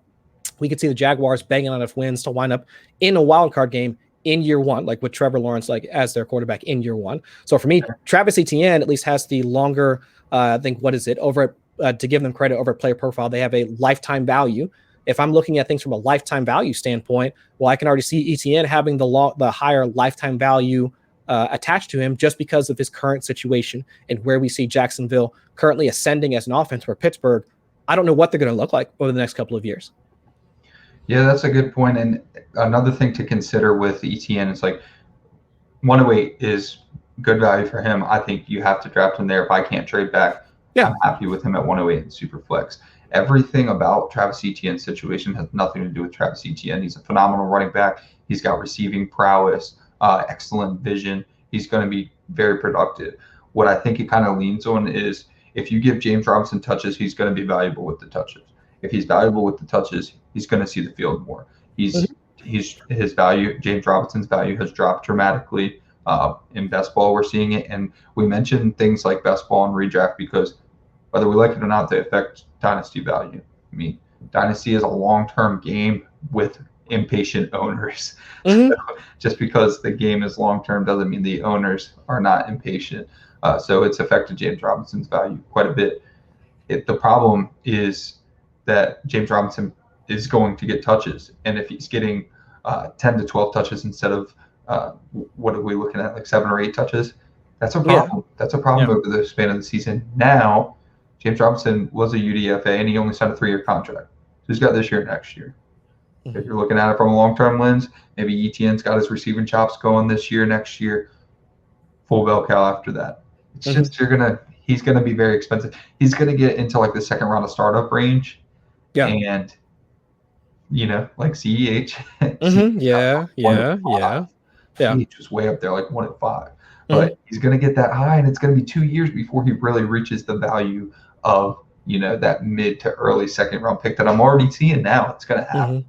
[SPEAKER 2] we could see the Jaguars banging on enough wins to wind up in a wild card game in year one, like with Trevor Lawrence, like as their quarterback in year one. So for me, Travis Etienne at least has the longer, I think, what is it, over to give them credit over player profile, they have a lifetime value. If I'm looking at things from a lifetime value standpoint, well, I can already see Etienne having the higher lifetime value attached to him just because of his current situation and where we see Jacksonville currently ascending as an offense, where Pittsburgh, I don't know what they're going to look like over the next couple of years.
[SPEAKER 1] Yeah, that's a good point. And another thing to consider with Etienne is like 108 is good value for him. I think you have to draft him there. If I can't trade back, I'm happy with him at 108 in Superflex. Everything about Travis Etienne's situation has nothing to do with Travis Etienne. He's a phenomenal running back. He's got receiving prowess, excellent vision. He's going to be very productive. What I think it kind of leans on is if you give James Robinson touches, he's going to be valuable with the touches. If he's valuable with the touches, he's going to see the field more. He's his value, James Robinson's value, has dropped dramatically. In best ball, we're seeing it. And we mentioned things like best ball and redraft because whether we like it or not, they affect dynasty value. I mean, dynasty is a long-term game with impatient owners. So just because the game is long-term doesn't mean the owners are not impatient. So it's affected James Robinson's value quite a bit. The problem is that James Robinson is going to get touches. And if he's getting 10 to 12 touches instead of, what are we looking at, like 7 or 8 touches, that's a problem. That's a problem over the span of the season. Now, James Robinson was a UDFA, and he only signed a 3-year contract. So he's got this year and next year. If you're looking at it from a long-term lens, maybe Etienne's got his receiving chops going this year, next year, full bell cow after that. It's just he's gonna be very expensive. He's gonna get into like the second round of startup range. Yeah. And like CEH. CEH was way up there, like 1 at 5. But he's gonna get that high, and it's gonna be 2 years before he really reaches the value of that mid to early second round pick that I'm already seeing now. It's gonna happen.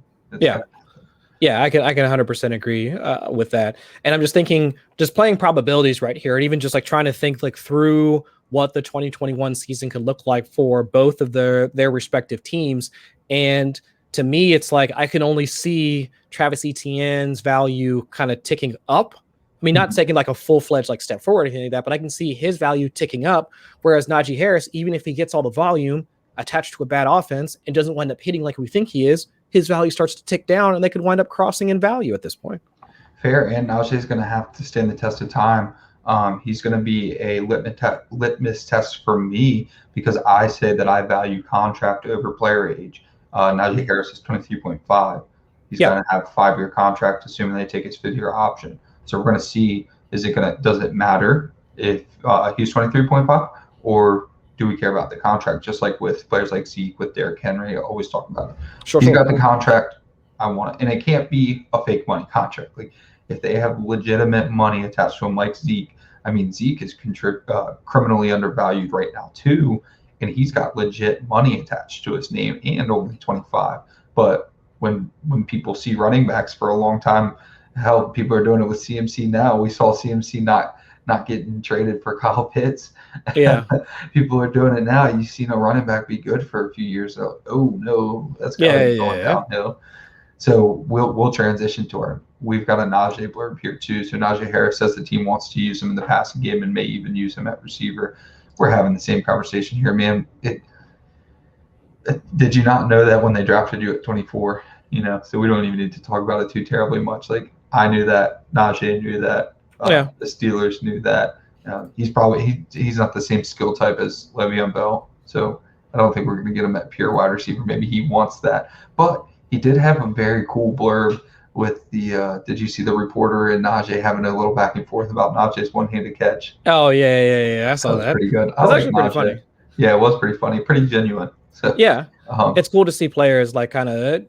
[SPEAKER 2] Yeah, I can 100% agree with that. And I'm just thinking, just playing probabilities right here, and even just like trying to think like through what the 2021 season could look like for both of their respective teams. And to me, it's like I can only see Travis Etienne's value kind of ticking up. I mean, not taking like a full-fledged like step forward or anything like that, but I can see his value ticking up. Whereas Najee Harris, even if he gets all the volume attached to a bad offense and doesn't wind up hitting like we think he is, his value starts to tick down, and they could wind up crossing in value at this point.
[SPEAKER 1] Fair, and Najee is going to have to stand the test of time. He's going to be a litmus test for me because I say that I value contract over player age. Najee Harris is 23.5. He's going to have a 5-year contract, assuming they take his 5th-year option. So we're going to see, does it matter if he's 23.5, or do we care about the contract? Just like with players like Zeke, with Derrick Henry, I always talk about it. He's got the contract. I want it. And it can't be a fake money contract. Like, if they have legitimate money attached to him, like Zeke, I mean, Zeke is criminally undervalued right now too, and he's got legit money attached to his name and only 25. But when people see running backs for a long time, hell, people are doing it with CMC now. We saw CMC not getting traded for Kyle Pitts.
[SPEAKER 2] Yeah.
[SPEAKER 1] People are doing it now. You've seen a running back be good for a few years. Oh no, that's going downhill. So we'll transition to our. We've got a Najee blurb here too. So Najee Harris says the team wants to use him in the passing game and may even use him at receiver. We're having the same conversation here, man. Did you not know that when they drafted you at 24? So we don't even need to talk about it too terribly much. Like, I knew that. Najee knew that. The Steelers knew that. He's not the same skill type as Le'Veon Bell. So I don't think we're going to get him at pure wide receiver. Maybe he wants that, but he did have a very cool blurb with the did you see the reporter and Najee having a little back and forth about Najee's one-handed catch?
[SPEAKER 2] Oh, yeah. I saw that.
[SPEAKER 1] Pretty good.
[SPEAKER 2] That's actually pretty funny.
[SPEAKER 1] Yeah, it was pretty funny, pretty genuine. So
[SPEAKER 2] yeah, it's cool to see players like kind of,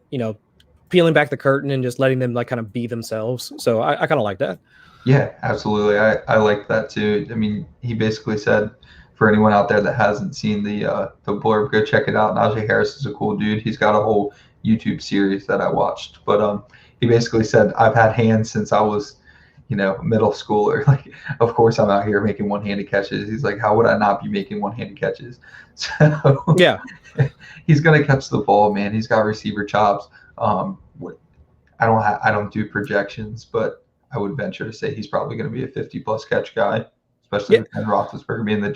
[SPEAKER 2] peeling back the curtain and just letting them like kind of be themselves. So I kind of like that.
[SPEAKER 1] Yeah, absolutely. I like that too. I mean, he basically said, for anyone out there that hasn't seen the blurb, go check it out. Najee Harris is a cool dude. He's got a whole YouTube series that I watched, but he basically said, I've had hands since I was, middle schooler. Like, of course I'm out here making one-handed catches. He's like, how would I not be making one-handed catches? So
[SPEAKER 2] yeah,
[SPEAKER 1] he's gonna catch the ball, man. He's got receiver chops. I don't do projections, but I would venture to say he's probably going to be a 50-plus catch guy, especially with Ben Roethlisberger being the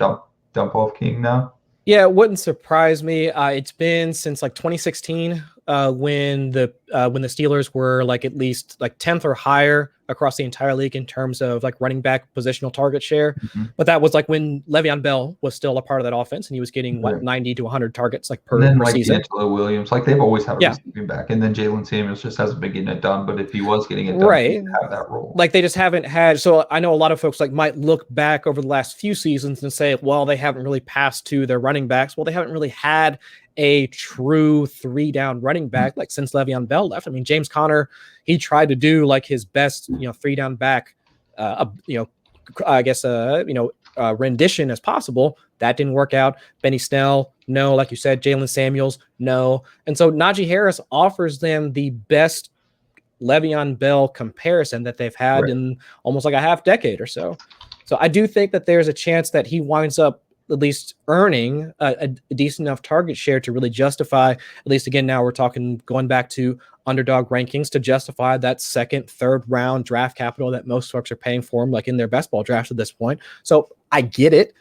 [SPEAKER 1] dump-off king now.
[SPEAKER 2] Yeah, it wouldn't surprise me. It's been since like 2016 when the Steelers were like at least like 10th or higher across the entire league in terms of like running back positional target share.
[SPEAKER 1] Mm-hmm.
[SPEAKER 2] But that was like when Le'Veon Bell was still a part of that offense, and he was getting 90 to 100 targets like per season.
[SPEAKER 1] D'Angelo Williams, like they've always had a receiving back, and then Jalen Samuels just hasn't been getting it done. But if he was getting it done, he'd have that role.
[SPEAKER 2] Like they just haven't had. So I know a lot of folks like might look back over the last few seasons and say, well, they haven't really passed to their running backs. Well, they haven't really had a true 3-down running back like since Le'Veon Bell left. I mean, James Conner, he tried to do like his best, 3-down back, rendition as possible. That didn't work out. Benny Snell, no. Like you said, Jalen Samuels, no. And so Najee Harris offers them the best Le'Veon Bell comparison that they've had in almost like a half decade or so. So I do think that there's a chance that he winds up at least earning a decent enough target share to really justify, at least again, now we're talking going back to underdog rankings, to justify that second, third round draft capital that most folks are paying for him, like in their best ball drafts at this point. So I get it.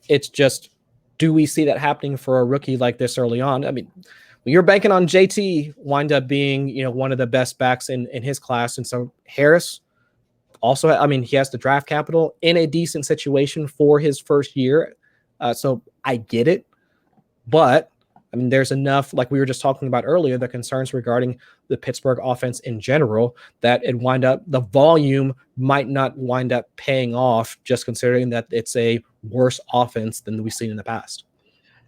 [SPEAKER 2] It's just, do we see that happening for a rookie like this early on? I mean, when you're banking on JT wind up being, one of the best backs in his class. And so Harris also, I mean, he has the draft capital in a decent situation for his first year. So I get it, but I mean, there's enough, like we were just talking about earlier, the concerns regarding the Pittsburgh offense in general, that the volume might not wind up paying off, just considering that it's a worse offense than we've seen in the past.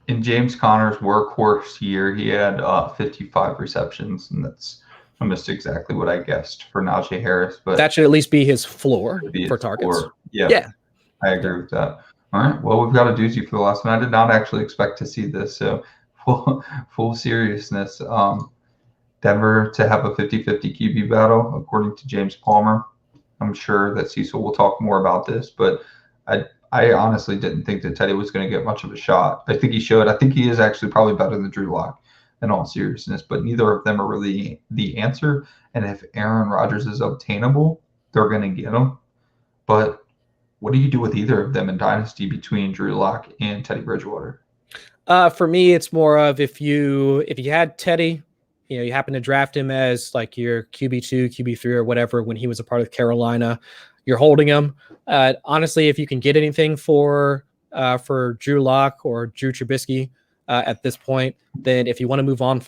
[SPEAKER 1] In James Conner's workhorse year, he had 55 receptions, and that's almost exactly what I guessed for Najee Harris. But
[SPEAKER 2] that should at least be his floor for targets.
[SPEAKER 1] Yeah, I agree with that. All right. Well, we've got a doozy for the last one. I did not actually expect to see this. So full seriousness. Denver to have a 50-50 QB battle, according to James Palmer. I'm sure that Cecil will talk more about this, but I honestly didn't think that Teddy was going to get much of a shot. I think he should. I think he is actually probably better than Drew Lock in all seriousness, but neither of them are really the answer. And if Aaron Rodgers is obtainable, they're going to get him. But what do you do with either of them in Dynasty between Drew Lock and Teddy Bridgewater?
[SPEAKER 2] For me, it's more of if you had Teddy, you happen to draft him as like your QB2, QB3 or whatever when he was a part of Carolina, you're holding him. Honestly, if you can get anything for Drew Lock or Drew Trubisky at this point, then if you want to move on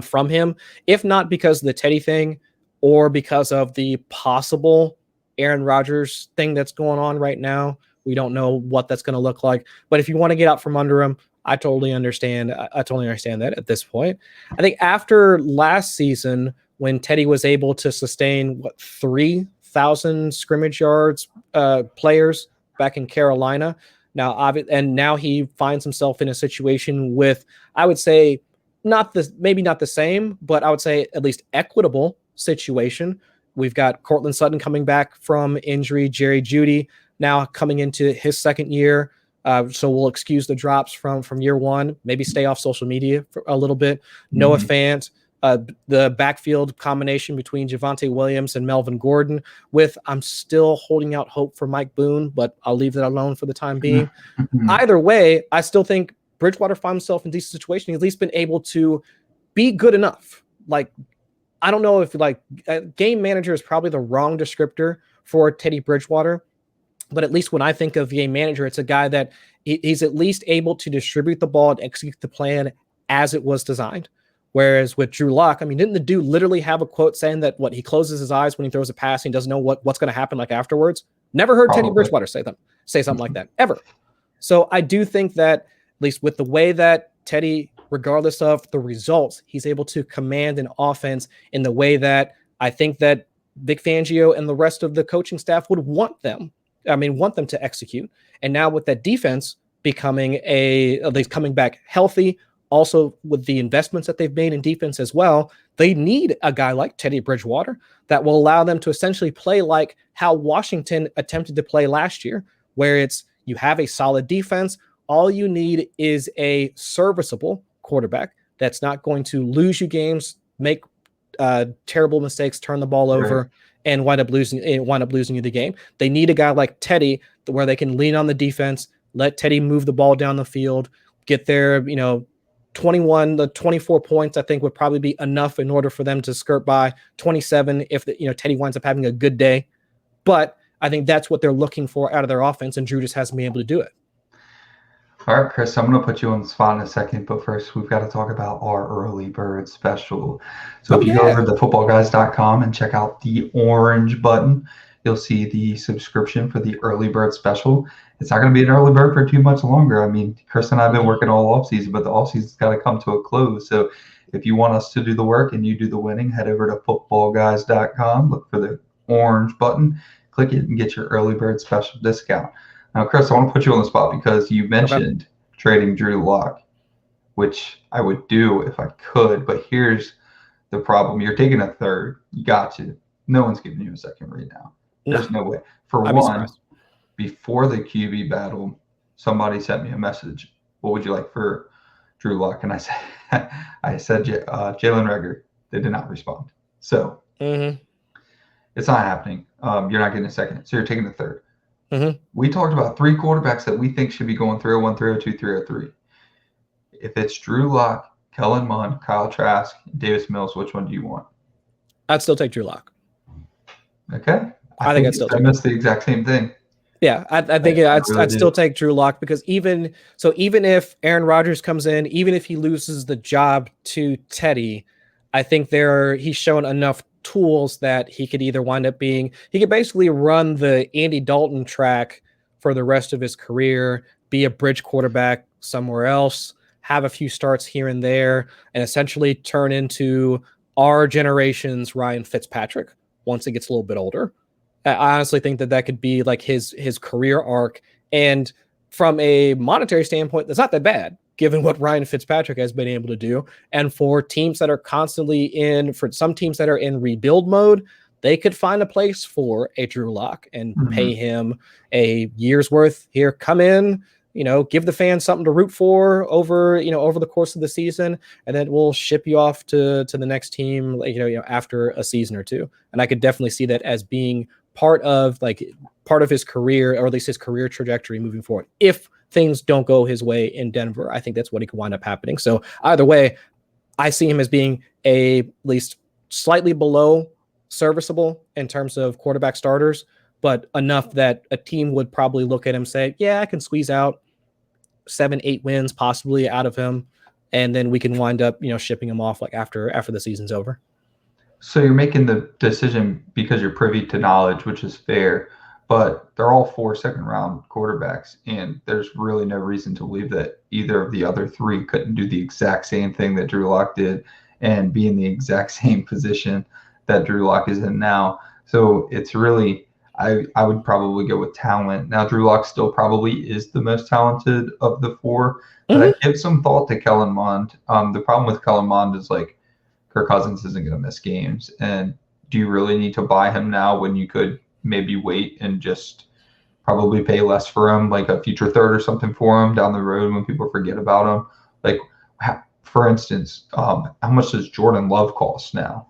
[SPEAKER 2] from him, if not because of the Teddy thing or because of the possible Aaron Rodgers thing that's going on right now, we don't know what that's going to look like. But if you want to get out from under him, I totally understand. I totally understand that at this point. I think after last season, when Teddy was able to sustain 3,000 scrimmage yards players back in Carolina, now he finds himself in a situation with, I would say, maybe not the same, but I would say at least equitable situation. We've got Cortland Sutton coming back from injury, Jerry Jeudy now coming into his second year. So we'll excuse the drops from year one, maybe stay off social media for a little bit. Noah Fant, the backfield combination between Javonte Williams and Melvin Gordon I'm still holding out hope for Mike Boone, but I'll leave that alone for the time being. Either way, I still think Bridgewater found himself in a decent situation. He's at least been able to be good enough. Like, I don't know if game manager is probably the wrong descriptor for Teddy Bridgewater, but at least when I think of game manager, it's a guy that he's at least able to distribute the ball and execute the plan as it was designed. Whereas with Drew Lock, I mean, didn't the dude literally have a quote saying that he closes his eyes when he throws a pass and he doesn't know what's going to happen afterwards? Never heard Teddy Bridgewater say something like that ever. So I do think that at least with the way that Teddy, regardless of the results, he's able to command an offense in the way that I think that Vic Fangio and the rest of the coaching staff would want them to execute. And now with that defense becoming at least coming back healthy, also with the investments that they've made in defense as well, they need a guy like Teddy Bridgewater that will allow them to essentially play like how Washington attempted to play last year, where it's you have a solid defense. All you need is a serviceable quarterback that's not going to lose you games, make terrible mistakes, turn the ball over, and wind up losing you the game. They need a guy like Teddy where they can lean on the defense, let Teddy move the ball down the field, get their 21 to 24 points. I think would probably be enough in order for them to skirt by 27 if Teddy winds up having a good day. But I think that's what they're looking for out of their offense, and Drew just hasn't been able to do it.
[SPEAKER 1] All right, Chris, I'm going to put you on the spot in a second, but first we've got to talk about our early bird special. So if you go over to footballguys.com and check out the orange button, you'll see the subscription for the early bird special. It's not going to be an early bird for too much longer. I mean, Chris and I have been working all offseason, but the offseason's got to come to a close. So if you want us to do the work and you do the winning, head over to footballguys.com, look for the orange button, click it, and get your early bird special discount. Now, Chris, I want to put you on the spot because you mentioned trading Drew Lock, which I would do if I could. But here's the problem. You're taking a third. You got to. No one's giving you a second right now. There's no way. For one, before the QB battle, somebody sent me a message. What would you like for Drew Lock? And I said Jalen Reagor. They did not respond. So it's not happening. You're not getting a second. So you're taking a third. We talked about three quarterbacks that we think should be going 301, 302, 303. If it's Drew Lock, Kellen Mond, Kyle Trask, Davis Mills, which one do you want?
[SPEAKER 2] I'd still take Drew Lock.
[SPEAKER 1] Okay.
[SPEAKER 2] I think I'd still take
[SPEAKER 1] the exact same thing.
[SPEAKER 2] Yeah, I think I'd still take Drew Lock because even if Aaron Rodgers comes in, even if he loses the job to Teddy, I think he's shown enough tools that he could either wind up he could basically run the Andy Dalton track for the rest of his career, be a bridge quarterback somewhere else, have a few starts here and there, and essentially turn into our generation's Ryan Fitzpatrick once he gets a little bit older. I honestly think that could be like his career arc. And from a monetary standpoint, that's not that bad, given what Ryan Fitzpatrick has been able to do. And for teams that are for some teams that are in rebuild mode, they could find a place for a Drew Lock and pay him a year's worth. Here, come in, give the fans something to root for over the course of the season, and then we'll ship you off to the next team, after a season or two. And I could definitely see that as being part of his career, or at least his career trajectory moving forward. If things don't go his way in Denver, I think that's what he could wind up happening. So either way, I see him as being at least slightly below serviceable in terms of quarterback starters, but enough that a team would probably look at him and say, yeah, I can squeeze out 7-8 wins possibly out of him, and then we can wind up shipping him off like after the season's over.
[SPEAKER 1] So you're making the decision because you're privy to knowledge, which is fair, but they're all 4 second-round quarterbacks, and there's really no reason to believe that either of the other 3 couldn't do the exact same thing that Drew Lock did and be in the exact same position that Drew Lock is in now. So it's really, I would probably go with talent. Now, Drew Lock still probably is the most talented of the 4, but I give some thought to Kellen Mond. The problem with Kellen Mond is like Kirk Cousins isn't going to miss games, and do you really need to buy him now when you could maybe wait and just probably pay less for him, like a future third or something for him down the road when people forget about him? Like, for instance, how much does Jordan Love cost now?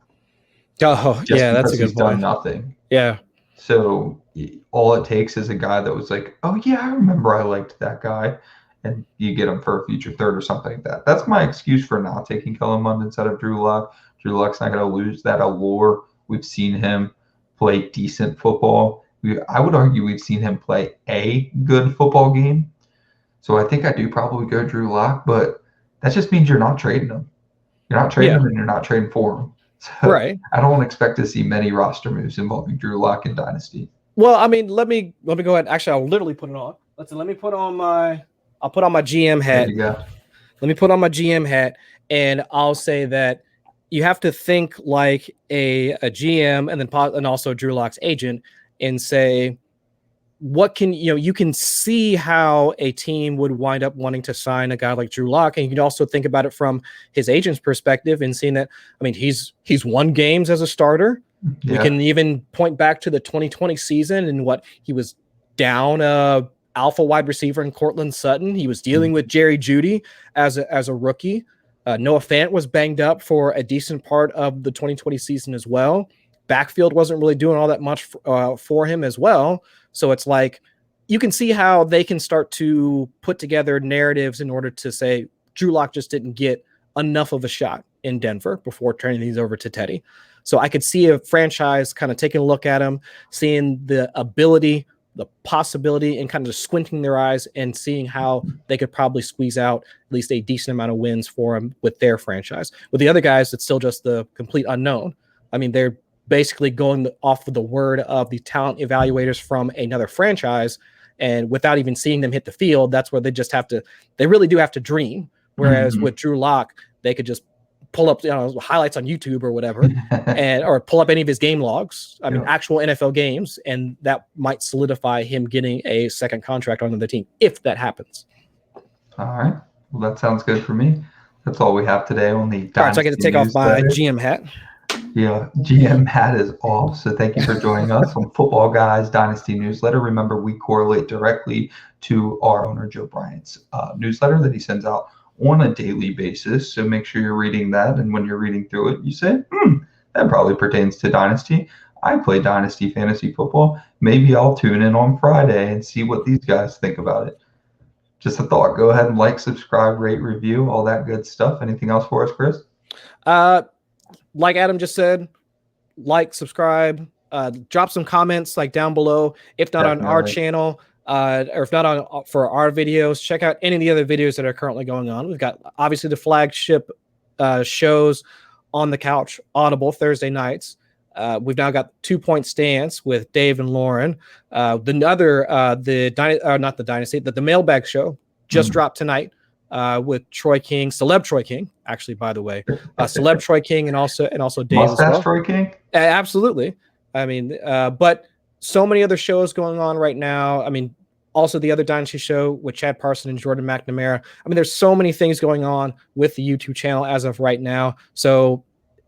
[SPEAKER 2] Oh, yeah, that's a good point.
[SPEAKER 1] Done nothing.
[SPEAKER 2] Yeah.
[SPEAKER 1] So all it takes is a guy that was like, oh yeah, I remember I liked that guy, and you get him for a future third or something like that. That's my excuse for not taking Kellen Mond instead of Drew Lock. Drew Lock's not going to lose that allure. We've seen him play decent football. I would argue we've seen him play a good football game. So I think I do probably go Drew Lock, but that just means you're not trading him. You're not trading him, and you're not trading for him. So
[SPEAKER 2] right.
[SPEAKER 1] I don't expect to see many roster moves involving Drew Lock in Dynasty.
[SPEAKER 2] Well, I mean, let me go ahead. Actually, I'll literally put it on. I'll put on my GM hat.
[SPEAKER 1] There you go.
[SPEAKER 2] Let me put on my GM hat, and I'll say that you have to think like a GM and also Drew Lock's agent and say, what can you can see how a team would wind up wanting to sign a guy like Drew Lock, and you can also think about it from his agent's perspective and seeing that, I mean, he's won games as a starter. Yeah. We can even point back to the 2020 season and what he was down alpha wide receiver in Cortland Sutton. He was dealing with Jerry Jeudy as a rookie. Noah Fant was banged up for a decent part of the 2020 season as well. Backfield wasn't really doing all that much for him as well. So it's like you can see how they can start to put together narratives in order to say Drew Lock just didn't get enough of a shot in Denver before turning these over to Teddy. So I could see a franchise kind of taking a look at him, seeing the ability, the possibility, and kind of just squinting their eyes and seeing how they could probably squeeze out at least a decent amount of wins for him with their franchise. With the other guys, it's still just the complete unknown. I mean, they're basically going off of the word of the talent evaluators from another franchise, and without even seeing them hit the field, that's where they really do have to dream. Whereas with Drew Lock, they could just pull up highlights on YouTube or whatever, or pull up any of his game logs. I mean, actual NFL games, and that might solidify him getting a second contract on the team if that happens.
[SPEAKER 1] All right. Well, that sounds good for me. That's all we have today on the Dynasty.
[SPEAKER 2] All right, so I get to take off my GM hat.
[SPEAKER 1] Yeah, GM hat is off. So thank you for joining us on Footballguys Dynasty Newsletter. Remember, we correlate directly to our owner, Joe Bryant's newsletter that he sends out on a daily basis. So make sure you're reading that. And when you're reading through it, you say, that probably pertains to Dynasty. I play Dynasty Fantasy Football. Maybe I'll tune in on Friday and see what these guys think about it. Just a thought. Go ahead and like, subscribe, rate, review, all that good stuff. Anything else for us, Chris?
[SPEAKER 2] Like Adam just said, like, subscribe, drop some comments like down below. If not on our channel, or if not on for our videos, check out any of the other videos that are currently going on. We've got obviously the flagship shows On the Couch, Audible Thursday nights. We've now got 2 Point Stance with Dave and Lauren. The Mailbag Show just dropped tonight. With Troy King, Celeb Troy King, actually, by the way, Celeb Troy King, and also Dave
[SPEAKER 1] Mustache
[SPEAKER 2] as well.
[SPEAKER 1] Troy King?
[SPEAKER 2] Absolutely. I mean, but so many other shows going on right now. I mean, also the other Dynasty show with Chad Parson and Jordan McNamara. I mean, there's so many things going on with the YouTube channel as of right now. So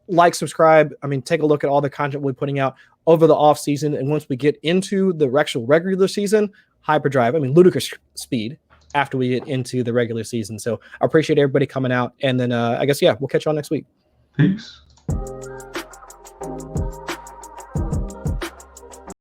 [SPEAKER 2] like, subscribe. I mean, take a look at all the content we're putting out over the off season. And once we get into the actual regular season, hyperdrive, I mean, ludicrous speed after we get into the regular season. So I appreciate everybody coming out. And then I guess, we'll catch y'all next week.
[SPEAKER 1] Peace.